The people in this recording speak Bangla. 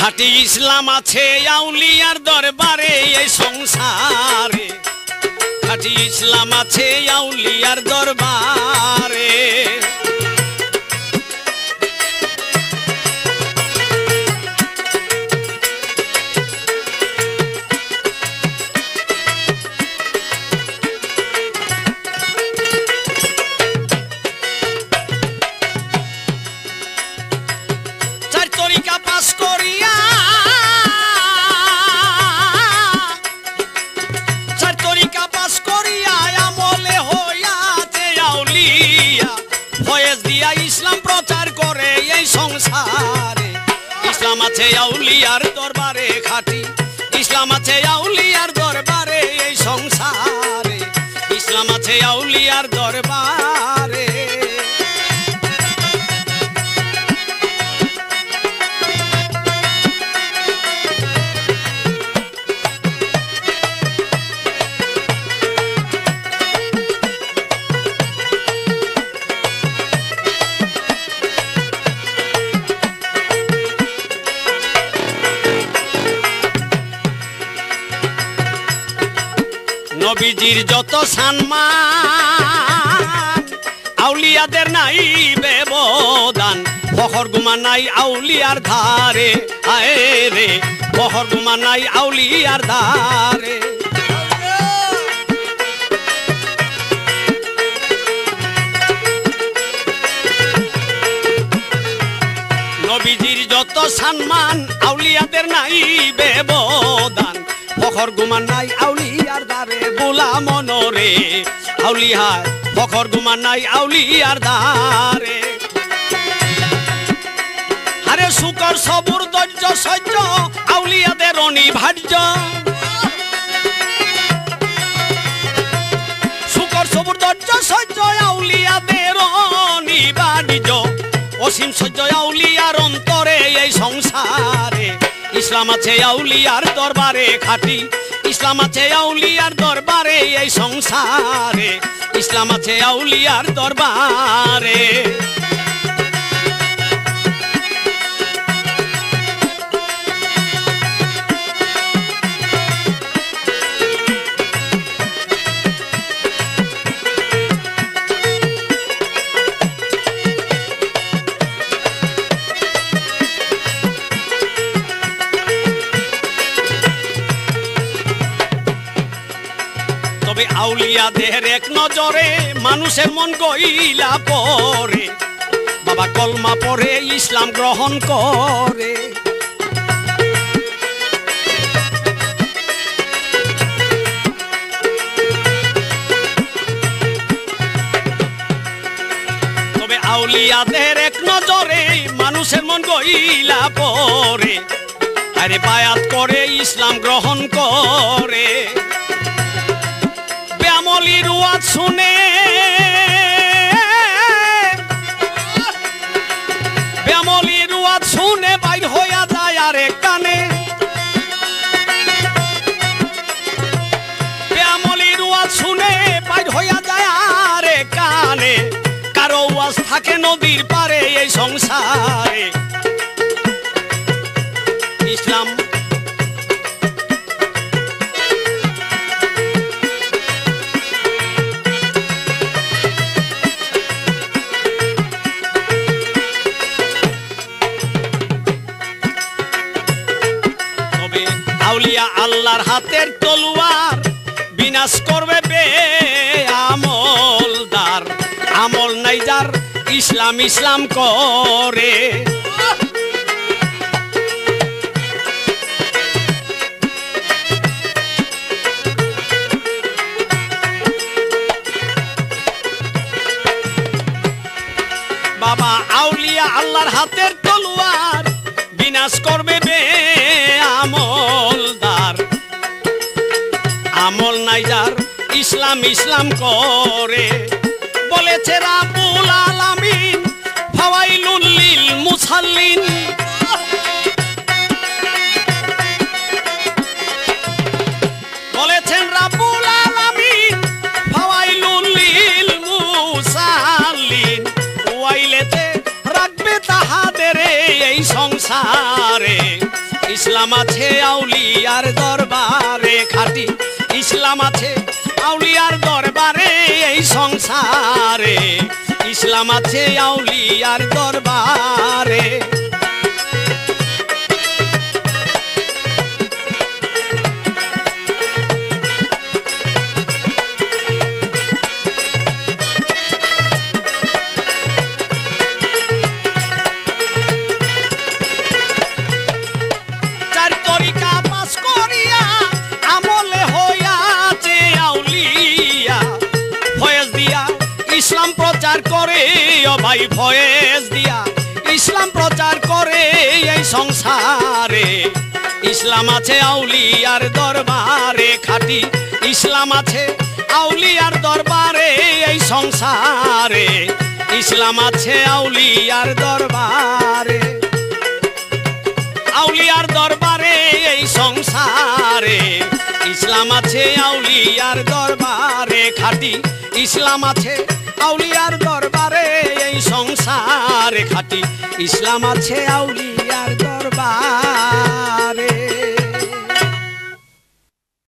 খাঁটি ইসলাম আছে আউলিয়ার দরবারে এই সংসারে, খাঁটি ইসলাম আছে আউলিয়ার দরবারে। চার তরিকা পাস করিয়া, চার তরিকা পাস করিয়া আমলে হইয়াছে আউলিয়া, ফয়েজ দিয়া ইসলাম প্রচার করে এই সংসারে। ইসলাম আছে আউলিয়ার দরবারে খাঁটি, ইসলাম আছে আউলিয়ার দরবারে এই সংসারে, ইসলাম আছে আউলিয়ার দরবারে। নবীজির যত সম্মান আউলিয়াদের নাই ব্যবধান, ফখর গুমা নাই আউলিয়ার ধারে, আয়ে রে ফখর গুমা নাই আউলিয়ার ধারে। নবীজির যত সম্মান আউলিয়াদের নাই ব্যবধান, ফখর গুমান নাই আউলিয়ার দারে বোলা মনরে, আউলিয়া ফখর গুমান নাই আউলিয়ার দারে। আরে শুকর সবুর ধৈর্য সহ্য আউলিয়াদের অনিবার্য, শুকর সবুর ধৈর্য সহ্য আউলিয়াদের অনিবার্য, অসীম সহ্য আউলিয়ার অন্তরে এই সংসারে। ইসলাম আছে আউলিয়ার দরবারে খাঁটি, ইসলাম আছে আউলিয়ার দরবারে এই সংসারে, ইসলাম আছে আউলিয়ার দরবারে। তবে আউলিয়াদের এক নজরে মানুষের মন গইলা পরে, বাবা কলমা পড়ে ইসলাম গ্রহণ করে। তবে আউলিয়াদের এক নজরে মানুষের মন গইলা পরে, আরে বায়াত করে ইসলাম গ্রহণ করে। ব্যামলির ওয়াজ শুনে, ব্যামলির ওয়াজ শুনে বাইর হইয়া যায় আরে কানে, ব্যামলির ওয়াজ শুনে বাইর হইয়া যায় আরে কানে। কারো ওয়াজ থাকে নদীর পারে এই সংসারে, ইসলাম আউলিয়া আল্লাহর হাতের তলোয়ার, বিনাশ করবে বে আমলদার, আমল নাই যার ইসলাম ইসলাম করে। বাবা আউলিয়া আল্লাহর হাতের তলোয়ার, বিনাশ করবে বে আমলদার, আমল নাই যার ইসলাম ইসলাম করে। বলেছে রাব্বুল আলামিন ফাওয়াইলুল লিল মুসাল্লিন, বলেছেন রাব্বুল আলামিন ফাওয়াইলুল লিল মুসাল্লিন, ওয়াইলেতে রাখবে তাহাদের এই সংসারে। ইসলাম আছে আউলিয়ার দরবারে খাঁটি ইসলাম আছে আউলিয়ার দরবারে এই সংসারে ইসলাম আছে আউলিয়ার দরবারে ইসলাম প্রচার করে ও ভাই ফয়েজ দিয়া ইসলাম প্রচার করে এই সংসারে ইসলাম আছে আউলিয়ার দরবারে খাঁটি ইসলাম আছে আউলিয়ার দরবারে এই সংসারে ইসলাম আছে আউলিয়ার দরবারে আউলিয়ার দরবারে এই সংসারে ইসলাম আছে আউলিয়ার দরবারে খাঁটি ইসলাম আছে আউলিয়ার দরবারে এই সংসারে খাঁটি ইসলাম আছে আউলিয়ার দরবারে